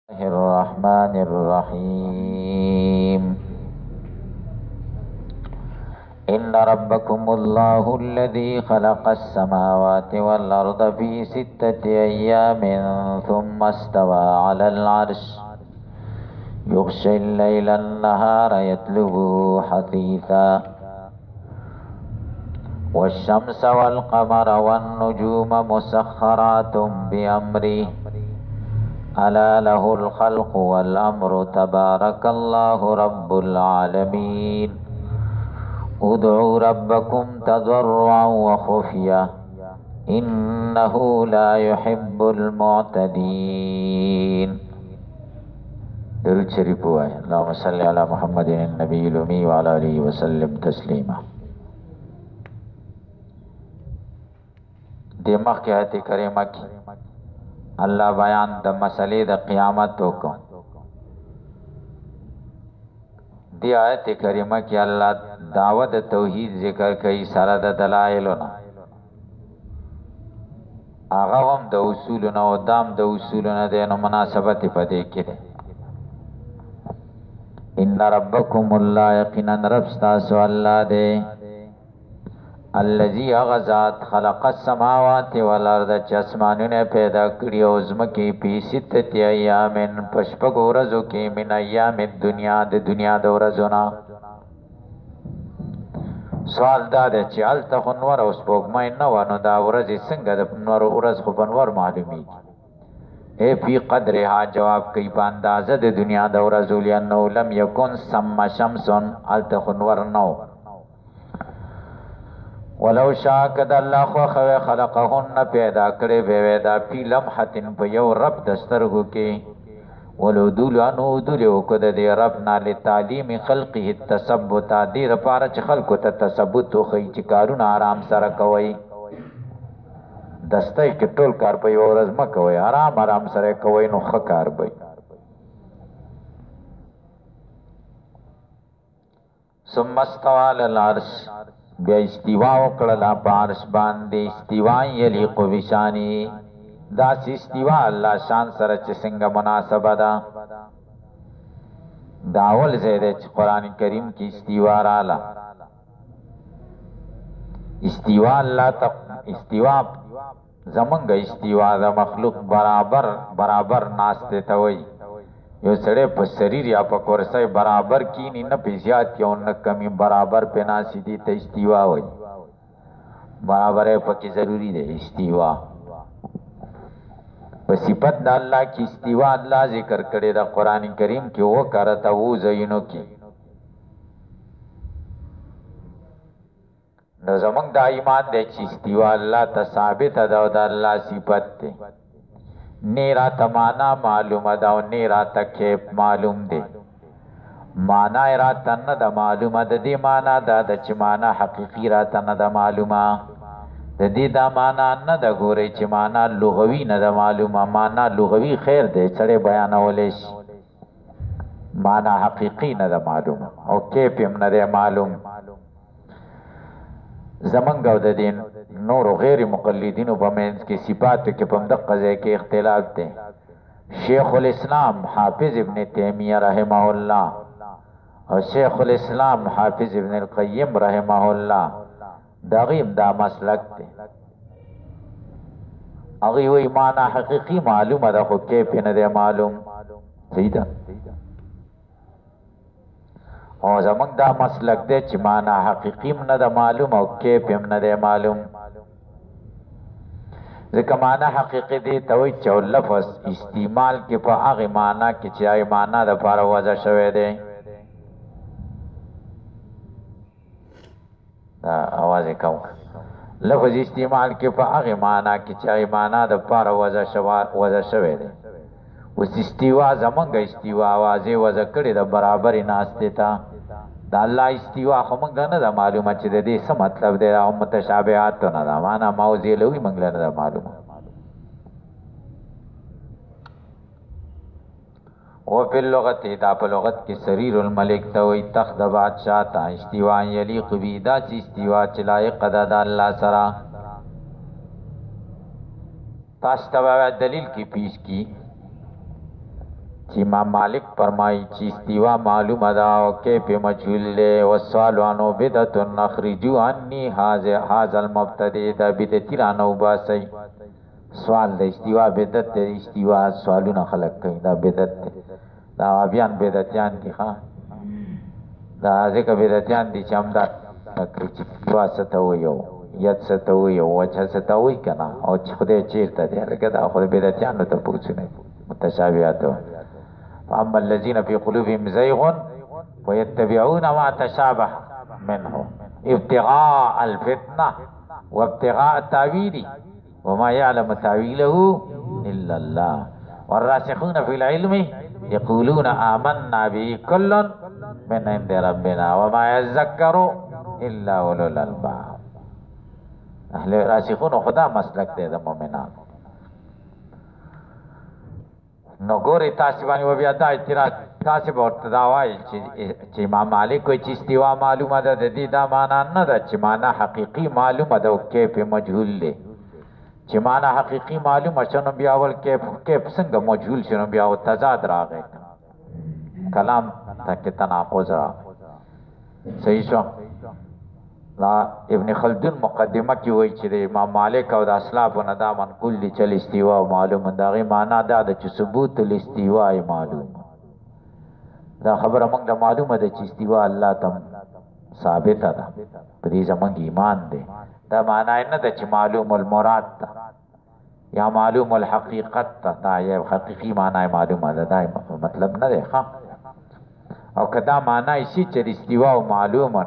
الله الرحمن الرحيم. إن ربكم الله الذي خلق السماوات والأرض في 6 أيام ثم استوى على العرش يغشي الليل النهار يطلبه حثيثا والشمس والقمر والنجوم مسخرات بأمره ألا له الخلق والأمر تبارك الله رب العالمين. ادعوا ربكم تضرعا وخفية إنه لا يحب المعتدين. درود شریف وای. اللهم صل على محمد النبي الأمي وعلى آله وسلم تسلیما. دی مخی آیت کریمه کی اللہ بیان د مسئلے د قیامت کو دی آیت کریمه کی اللہ دعوت توحید ذکر کئی سره د دلائلنا آغا هم د اصولنا و دام د اصولنا دینو مناسبت پدے کرے. ان ربکم اللہ یقینا رب ستاسو اللہ دے الذي اغزات خلق السماوات والارض چسمانون پیدا کری او زمکی پی 6 ایام پشپگ ورزو کی من ایام الدنیا د دنیا د ورزونا. سوال دا ده چې الته خنور او سپوږمۍ نه وانه دا ورځ څنګه د نور ورځ خو بنور معلومی اے فی قدرها جواب کوي په اندازه د دنیا د ورځو لانه لم یکن ثم شمس الته خنور نو ولو شاء کد الله خو خلقهن پیدا کړي به دا فی لمحه په یو رب دسترګو کې ولو دول انو دول وکد دی رب نه لتعلیم خلقه التثبت دیر پاره چې خلقو ته تثبت خو چې کارونه آرام سره کوي دسته کې ټول کار په یو ورځ م کوي آرام سره کوي نو ښه کار وي. ثم استوى على العرش بیا استوا وکړه په عرش باندې استوا یلیق بشانی دا استوا الله شان سره چې څنګه مناسبه ده داول زیده چې قران کریم کې استوا رااله استوا الله ته استوا زمونږ استوا د مخلوق برابر ناشته ته وي یو سړی په شریر یا په کورسای برابر کینی نه په زیات یو نه کمی برابر په ناسی دي ته استوا وای. برابر پکې ضروری ده استوا په صفت د الله کې استوا الله ذکر کړي د قران کریم کې و کرته و زینو کې نو زمونږ د ایمان د چې استوا الله ته ثابت ده او د الله صفت ده نیرا تمانا معلوم دا و نیرا تکیب معلوم دی مانا را تن دا معلوم دا دی مانا دا دا چی مانا حقیقی را تن دا معلوم دا دی دا مانا نا دا گوری چی مانا لغوی نا دا معلوم مانا لغوی خیر دی چڑے بیانولیش مانا حقیقی نا دا معلوم او کیپیم نا دا معلوم. زمنګ او د دین نور غیر مقلدین په منځ کې صفات کې په دقه ځای کې اختلاف دی. شیخ الاسلام حافظ ابن تیمیہ رحمه الله او شیخ الاسلام حافظ ابن القیم رحمه الله دغیم دا مسلک دی. هغه وی معنا حقیقی معلومه ده خو کې په نه دی معلوم صحیح ده او زمونږ دا مسلک دی چې معنا حقیقیم نه ده معلوم او کیف هم نه دی معلوم ځکه معنا حقیقي دی ته وایي چې لفظ استعمال کې په هغې معنا کې چې هغې معنا دپاره وضع شوی دی. دا اواز یې کم لفظ استعمال کې په هغې معنا کې چې هغې معنا دپاره وضع شوی دی. اوس استوا زمونږ استوا واضح وضع کړې ده برابرې ناستې ته دا الله استوا خو مونږ نه ده معلومه چې د دې څه مطلب دی او متشابهات نه ده معنا موضوع لوي مونږ نه ده معلومه. او په لغت دا په لغت کې سریر الملک ته وایي تخت د بادشاه ته استوا یلیق بی دا چې استوا چې لایق ده د الله سره. تاسو ته دلیل کې پیش کی چې امام مالک فرمایي چې استوا معلومه ده او کیف مجهول ده والسؤال عنه بدعت نخرجوا عني هذا المبتدئ دا بدعتي رانه وباسي سوال د استوا بدعت ده استوا سوالونه خلق کوي دا بدعت ده دا بیان بدعتيان دي ها دا ځکه بدعتيان دي چې همدا تکري چې استوا ستوي یت ستوي او وجه ستوي کنه او چې خدای چیرته دی لکه دا خو بدعتيان ته پوښتنه متشابهات فاما الذين في قلوبهم زيغ ويتبعون ما تشابه منه ابتغاء الفتنه وابتغاء التاويل وما يعلم تاويله الا الله والراسخون في العلم يقولون آمنا به كل من عند ربنا وما يذكر الا اولو الالباب اهل راسخون خدا مسلک دے د مومنان نو ګوري تاسو باندې و بیا دا اعتراض تاسو ورته دا وایي چې امام مالک کوئی چې استوا معلومه ده د دې دا معنا نه ده چې معنا حقيقي معلومه ده او کیف مجهول دی چې معنا حقيقي معلومه شنو بیا ول کیف څنګه مجهول شنو بیا او تضاد راغی کلام تک تناقض راغی صحیح شو لا ابن خلدون مقدمه کې وایي چې امام مالک او د اسلاف نه دا منقول دي چې استوا معلوم دا غي معنا دا د چې ثبوت الاستواء معلوم دا خبره موږ د معلومه ده چې استوا الله تم ثابت ده په دې زمونږ ایمان دی دا معنا نه ده چې معلوم المراد ده یا معلوم الحقیقت ده دا یو حقيقي معنا معلومه ده دا مطلب نه دی ښا او کدا معنا شي چې استوا معلومه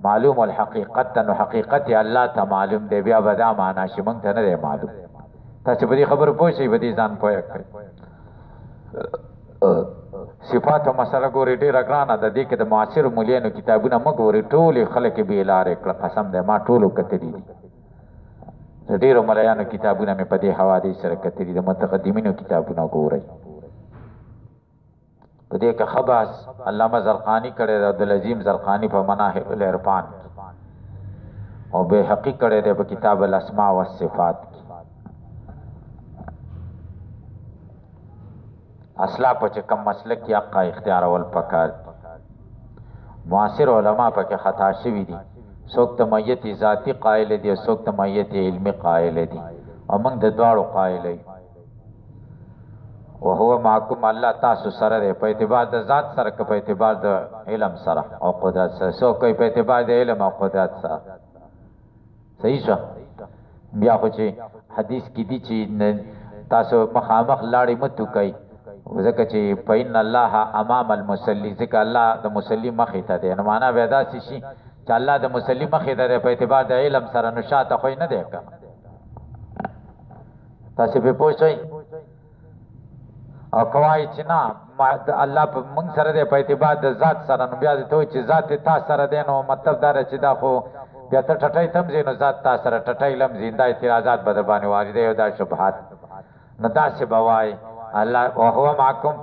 معلوم الحقیقت نو حقیقت الله ته معلوم دی بیا به دا معنا شي مونږ ته نه دی معلوم تاسو په دې خبر پوه شئ په دې ځان پوه کړئ صفات او مسله ګوري ډېره ګرانه ده دې کې د معاصر مولانو کتابونه مګ ګوري ټول خلک به لارې کړ قسم دی ما ټولو کتلي دي ډېرو مولانو کتابونه مې په دې حوادث سره کتلي د متقدمینو کتابونه ګوري په دې کې خباس علامه زرقانی کړی دی عبدالعظیم زرقانی په مناهل العرفان او به حقیق کړی دی په کتاب الاسماء والصفات اصلا په چې کوم مسلک یا حق اختیار ول پکار معاصر علما په کې خطا شوی دي څوک د میت ذاتی قائل دي څوک د میت علمي قائل دي او موږ د دواړو قائل یو وهو معكم الله تاسو سره دی په اعتبار د ذات سره که په اعتبار د علم سره او قدرت سره سو کوئی په اعتبار د علم او قدرت سره صحیح شو بیا خو چې حدیث کې دي چې تاسو مخامخ لاړې متو کوي ځکه چې پاین الله امام المصلی ځکه الله د مصلی مخې ته دی نو معنا به دا شي چې الله د مصلی مخې ته دی په اعتبار د علم سره نو شاته خو نه دی که تاسو په پوه شئ او کوای چې نه الله په موږ سره دی په اعتبار د ذات سره نو بیا ته چې ذات تا سره دی نو مطلب دا چې دا خو بیا ته ټټای تم زینو ذات تا سره ټټای لم زنده اعتراضات به باندې وارد یو دا شبهات نو دا څه بوای الله او هو معکم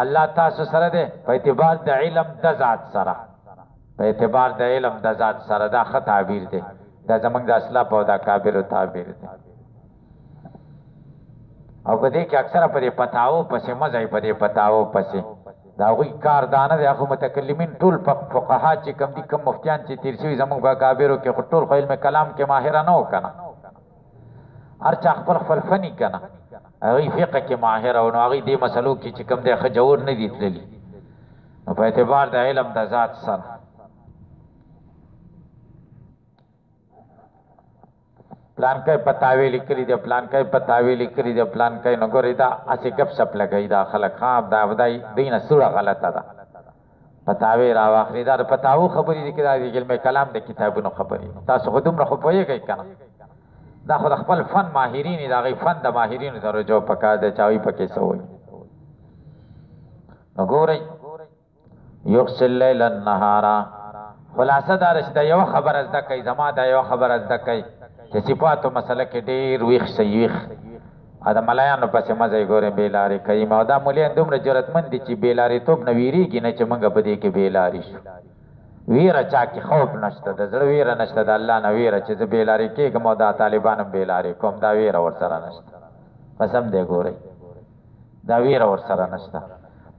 الله تاسو سره دی په اعتبار د علم د ذات سره په اعتبار د علم د ذات سره دا خط تعبیر دی دا زمونږ د اسلاف او د کابر تعبیر دی او په دې کې اکثره په دې پتاو پسې مزای په دې پتاو پسې دا غوي کار دانه دی هغه متکلمین ټول فقها چې کم دي کم مفتیان چې تیر شوي زموږ په کابرو کې ټول خو علم کلام کې ماهر نه وکنه هر چا خپل خپل فني کنه هغه فقه کې ماهر او هغه دې مسلو کې چې کم دی خجور نه دي تللی نو په اعتبار د علم د ذات سره پلان کای پتاوی لیکلی دی پلان کای پتاوی لیکلی دی پلان کای نو ګورې دا اسی گپ شپ لګی دا خلک خام دا ودای دینه سوره غلطه ده پتاوی را واخلي دا پتاو خبرې دي کړه دی علم کلام د کتابونو خبرې تاسو خو دومره خو پوهیږئ کنه دا خو خپل فن ماهرین دا غي فن د ماهرین سره جو پکا د چاوي پکې سوې نو ګورې یغسل لیل النهار خلاصه دا رشد یو خبر از د کوي زما دا یو خبر از د کوي چې صفاتو مسله کې ډېر ویښ سیویخ دا ملایانو پسې مزه ګورې بیلارې کوي او دا مولیان دومره جرأتمند دي چې بیلارې توب نه ویریږي نه چې موږ په دې کې بیلارې شو ویره چا کې خوف نشته د زړه ویره نشته د الله نه ویره چې زه بیلارې کېږم او دا طالبانم بیلارې کوم دا ویره ورسره نشته قسم دی ګورئ دا ویره ورسره نشته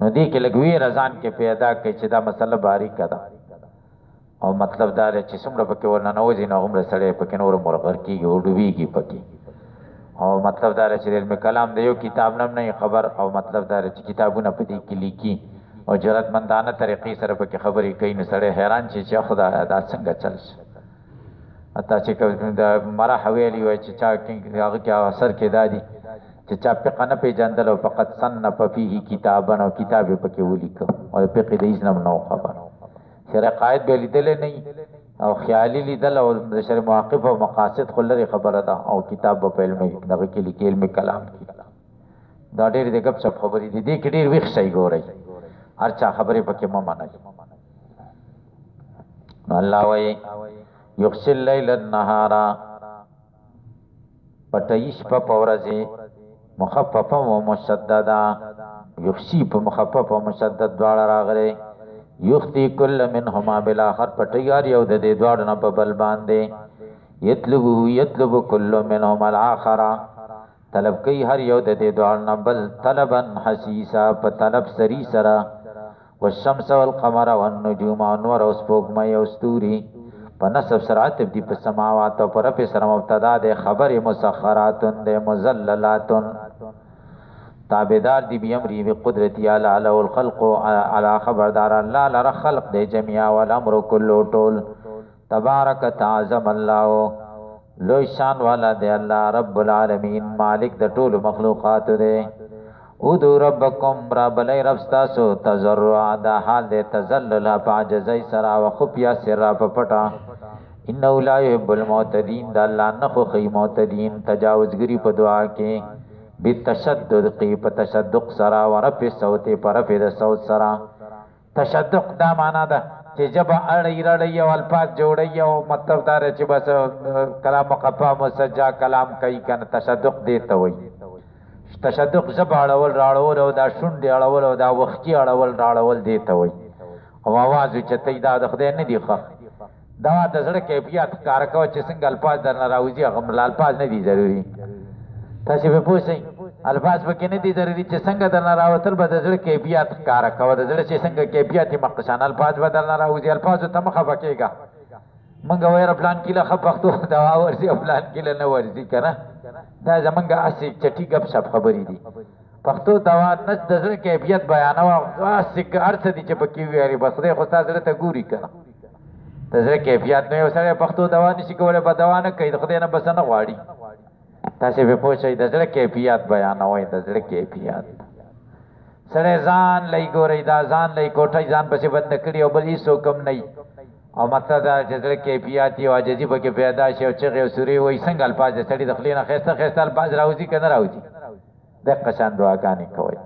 نو دې کې لګوي رضان کې پیدا کوي چې دا مسله باریک ده او مطلب دا دی چې څومره پکې ورننوځي نو هغومره سړی پکې نور مرغر کېږي او ډوبېږي پکې او مطلب دا دی چې علم کلام د یو کتاب نه نه خبر او مطلب دا دی چې کتابونه په دې کې لیکي او جرأتمندانه طریقې سره پکې خبرې کوي نو سړی حیران شي چې خدایه دا څنګه چل شي حتی چې د مرح ویلي وایي چې چا هغه کې اثر کې دا دي چې چا فقه نه پېژندل او فقط صنف فيه کتابا او کتاب یې پکې ولیکه او فقه د هېڅ نه نو خبر شرع قاعد به لیدلی نه او خیالي لیدل او د شرع مواقف او مقاصد خو لرې خبره ده او کتاب به په علم دغه کې لیکي علم کلام کې دا ډېرې د ګپ سپ خبرې دي دې کې ډېر ویښ شئ ګورئ هر چا خبرې پکې مه منئ نو الله وایي یغشي اللیل النهار پټوي شپه په ورځې مخففه و مشدده یغشي په مخفف او مشدد دواړه راغلي یختی کل منهما بالاخر پټیار یو د دې دواړو نه په بل باندې یطلب کل منهما الاخر طلب کوي هر یو د دې دواړو نه بل طلبا حسیسا په طلب سری سره والشمس والقمر والنجوم انور او سپوږمۍ او ستوري په نسب سرعت دی په سماوات او پر په سره مبتدا د خبر مسخرات د مذللات تابعدار دی بیمری بقدرت اعلی له الخلق على خبردار الله لره خلق دی جميعا والامر كله طول تبارك تعظم الله لو شان والا دی الله رب العالمین مالک د ټول مخلوقات دی ادو ربکم رب لای رب تاسو تضرع دا حال دی تذلل عاجزی سرا وخفیا سر په پټا انه لا يحب المعتدين دا الله نه خو خی معتدین تجاوزګری په دعا کې بالتشدد قی په تشدق سرا ورف صوت پر رف د صوت سرا تشدق دا معنا ده چې جب اړی رړی او الفاظ جوړی او مطلب دا چې بس کلام مقفا مسجا کلام کوي کنه تشدق دی ته وای تشدق جب اړول راړول او دا شونډې اړول او دا وختي اړول راړول دی ته وای او आवाज چته دا د خدای نه دی ښه دا د زړه کیفیت کار کوي چې څنګه الفاظ درنه راوځي هغه الفاظ نه دي ضروري تاسو به پوښتنه الفاظ به کې نه دي ضروري چې څنګه درنه راوتل به د زړه کیفیت کار کوي د زړه چې څنګه کیفیت مخکشان الفاظ به درنه راوځي الفاظ ته مخه بکېګا منګه وایره پلان کې له خپختو دا ورسي پلان کې نه ورسي کنه دا زمونږه اسی چټي غب شپ خبرې دي پښتو دوا نس د زړه کیفیت بیانوا واسه ارث دي چې پکې ویاري بس خدای خو تاسو ته ګوري کنه د زړه کیفیت نه وسره پښتو دوا نشي کولای په دوا نه کوي خدای نه بس نه غواړي تاسو به پوښتنه د زړه کیفیت بیانوي د زړه کیفیت سره ځان لای ګوري دا ځان لای کوټه ځان پسې بند کړی او بل هیڅ کم نه او مطلب دا چې زړه کیفیت او عاجزي پکې پیدا شي او چې او سوري وای څنګه الفاظ د سړي د خلینو خسته خسته الفاظ راوځي کنه راوځي د قشان دعاګانې کوي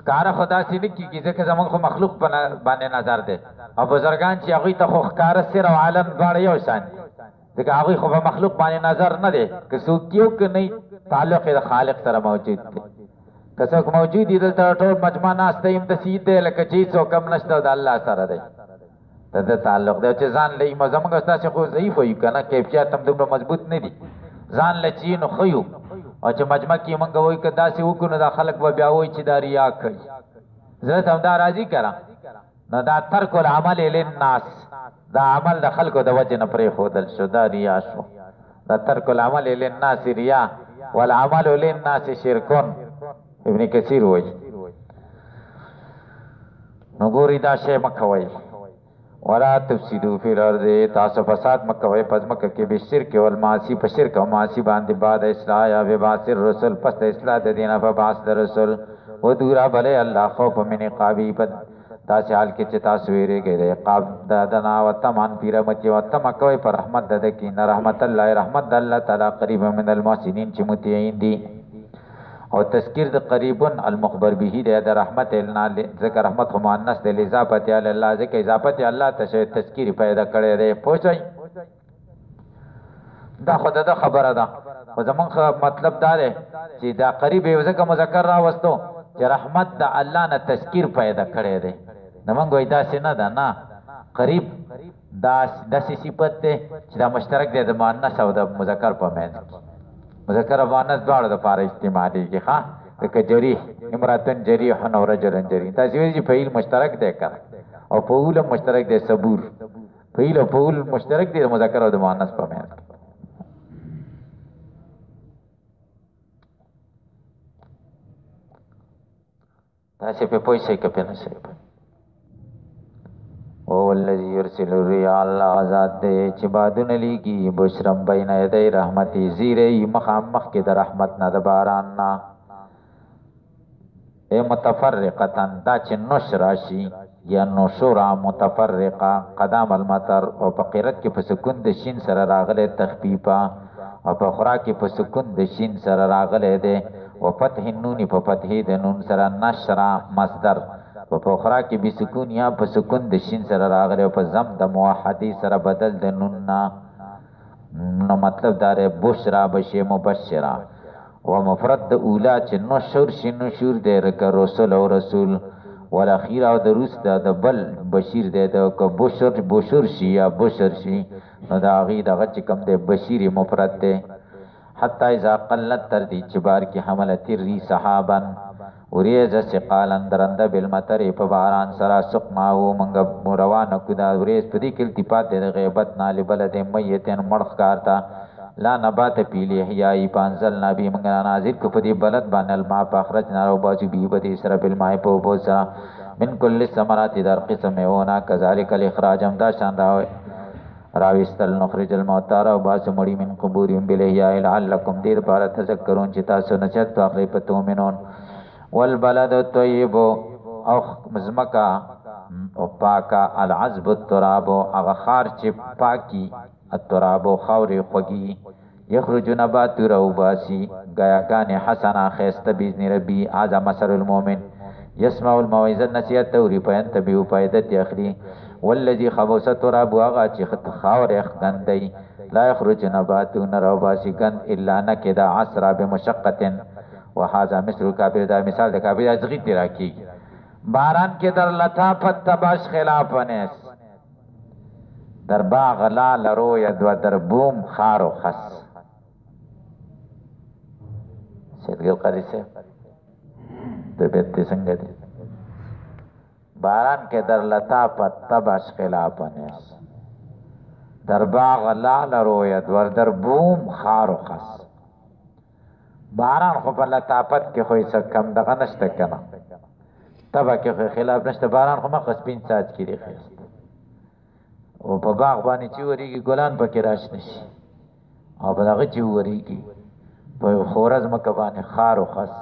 ښکار خدا سینه کیږي ځکه زمونږ خو مخلوق باندې نظر دی او بزرگان چې هغه ته خو ښکار سر او عالم غاړه یو شان ځکه هغه خو په مخلوق باندې نظر نه دی که څوک یو که نه تعلق د خالق سره موجود دی که څوک موجود دی دلته ټول مجمع ناسته یم د سید دی لکه چې څوک کم نشته د الله سره دی د تعلق دی چې ځان لې زمونږ ستاسو خو ضعیف وي کنه کیفیت هم دومره مضبوط نه دي ځان لچی نو خيو او چې مجمع کې مونږ وای که داسې وکړو دا خلک به بیا وای چې دا ریا کوي زه ته دا راضي کړم نو دا ترک العمل للناس دا عمل د خلکو د وجه نه پرې خودل شو دا ریا شو دا ترک العمل للناس ریا والعمل للناس شرکون ابن کثیر وای نو ګوري دا شی مکوي ولا تفسدوا فی الارض تاسو فساد مکوي پس مکه کې به شرک او المعاصی په شرک او معاصی باندې بعد اصلاح یا به باسر رسول پس اصلاح د دینه په باس د رسول و دورا بلې الله خوف من عقابی پد تاسو حال کې چې تاسو ویری کې عقاب دنا و تمان پیر مچ و تم کوي پر رحمت د کې نه رحمت الله رحمت الله تعالی قریب من المحسنین چې متعین دي او تذکیر د قریبن المخبر به د رحمت النا ذکر رحمت مؤنث د اضافت علی الله ذکر اضافت الله ته تذکیر پیدا کړی دی پوښتای دا خدای د خبره ده خو زمون مطلب دا دی چې دا قریب یو ځکه مذکر را وستو چې رحمت د الله نه تذکیر پیدا کړی دی نو موږ وای دا څنګه ده نه قریب دا د صفت ده چې دا مشترک دی د مؤنث او د مذکر په منځ مذکر مؤنث دواړو د پاره استعمالېږي ښا لکه جریح امراتن جریح او رجل جریح تاسو ویل چې فعیل مشترک دی کنه او فعول مشترک دی صبور فعیل او فعول مشترک دی مذکر او د مؤنث په منځ کې تاسو په پوښتنه کې په نشئ او الذي يرسل الرياح الله ذات دې چې بادون لګي بشرم بین یدی رحمتي زیره مخامخ کې د رحمت نه د باران نه اے متفرقتن دا چې نشر راشي یا نشورا متفرقه قدام المطر او په قرت کې په سکون د شین سره راغله تخفیفا او په خورا کې په سکون د شین سره راغله ده او فتح النون په فتح د نون سره نشر مصدر په اخرى کې به سکون یا په سکون د شین سره راغلی او په ضم د موحدی سره بدل د نون نو مطلب دا دی بشرا بشی مبشرا و مفرد د اولا چې نشور شي نشور دی رکه رسول او رسول والاخیر او د روس د بل بشیر دی د که بشر شي یا بشر شي نو دا هغې دغه چې کوم دی بشیر مفرد دی حتی اذا قلت تر دې چې بار کې حملت الری صحابا وریز سقالن درنده بالمطر په باران سره سقماو منګ روانه کو دا وریز په دې کې التفات د غیبت نال بلد میتن مړخ کارتا لا نبات پیلی احیای پانزل نبی منګ نازل کو په دې بلد باندې الماء په اخرج نارو بازو بی بدی سره بالماء په بوزا من کل ثمرات در قسم اونا کذالک الاخراج هم دا شان راوستل نخرج الموتار او باز مړی من قبورهم بالاحیاء لعلکم دیر بار تذکرون چې تاسو نشد اخری په تومنون والبلد الطيب او مزمکا او پاکا العذب التراب او خار چې پاکی التراب خوري خوږي يخرج نبات روباسي غياغان حسنا خيست باذن ربي هذا مثل المؤمن يسمع الموعظه نصيحت توري پاین تبيو فائدت اخري والذي خبث التراب واغا چې خاور غندي لا يخرج نبات روباسي غند الا نكدا عسرا بمشقه وهذا مثل الكافر دا مثال د کافر ازغی تیرا کی باران کې در لطافت تباش خلاف نس در باغ لا لرو ید و در بوم خار و خس سیدگل قاری سے در بیتی سنگه دی باران کې در لطافت تباش خلاف نس در باغ لا لرو ید و در بوم خار و خس باران خو په لطافت کې خو یې کم دغه نشته کنه تبا کې خو خلاف نشته باران خو مخ سپین ساج کې دی خېست او په باغ باندې چې وریږي ګلان پکې راشنه شي او په دغه چې وریږي په خورز مکه باندې خار او خس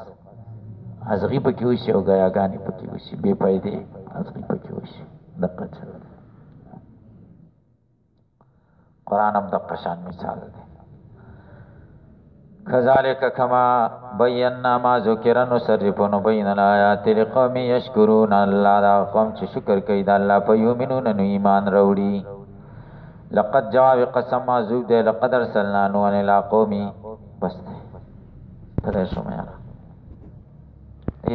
ازغي پکې وشي او غیاګانی پکې وشي بے فائدې ازغي پکې وشي دغه څه قرآن هم دغه شان مثال دی كذلك كما بينا ما ذكر نصرف نبين الآيات لقوم يشكرون الله دا قوم چې شکر کوي د الله په یومنون نو ایمان وروړي لقد جواب قسم ما ذو ده لقد ارسلنا نوح الى قومي بس تر شو مې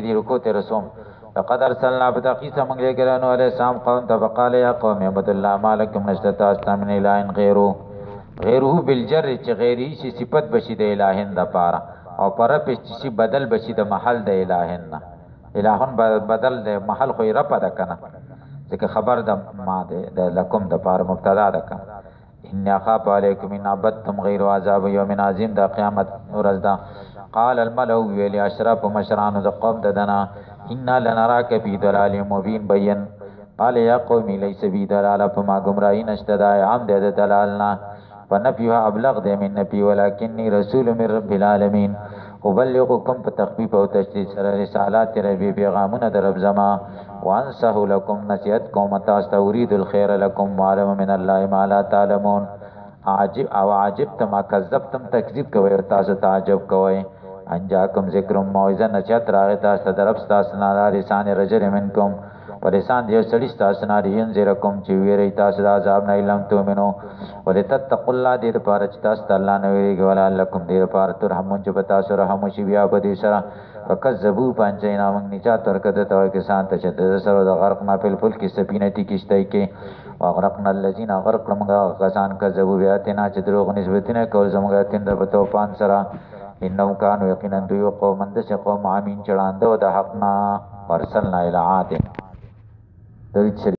دې رکو ته رسوم لقد ارسلنا بتقيس من غيرانو عليه السلام قوم تبقال يا قوم عبد الله مالكم نشتا استمن الى غيره غیره بالجر چې غیری شي صفت بشي د الہین د پاره او پر په چې بدل بشي د محل د الہین نه الہون بدل د محل خو یې رپ ده کنه ځکه خبر د ما د لکم د پاره مبتدا ده کنه ان اخاف علیکم ان عبدتم غیر عذاب یوم عظیم د قیامت ورځ ده قال الملأ ویل اشراف مشران د قوم دنا ان لنراک فی ضلال مبین بین قال یا قوم لیس بی ضلال فما گمراهی نشته د عام د دلالنا فنفيها ابلغ ده من نفي ولكني رسول من رب العالمين ابلغكم بتخفيف او تشديد سره رسالات ربي پیغامونه در رب زما وانصح لكم نصيحتكم تستوريد الخير لكم وعلم من الله ما لا تعلمون عجبتم ما كذبتم تکذیب کوي او تاسو تعجب کوي انجاکم ذکر موعظه نصیحت راغی تاسو درب تاسو نه لسان رجل منکم ولسان دیو سړی تاسو نه ينذرکم چې ویری تاسو د عذاب نه علم تو منو ولتتقوا الله دې لپاره چې تاسو الله نه ویریږي ولا لکم دې لپاره ترحمون چې تاسو رحم شي بیا به دې سره فکذبوا پنځینا موږ نجات ورکړه ته کسان ته چې سره د غرق نه په فل کې سفینه تی کیشتای کې واغرقنا الذين غرق موږ کسان کذبوا بیا ته نه چې دروغ نسبتونه کول زموږ تند په توفان سره انهم كانوا یقینا دوی قوما دس قوم عامین چړاندو د حقنا ورسلنا الى عاد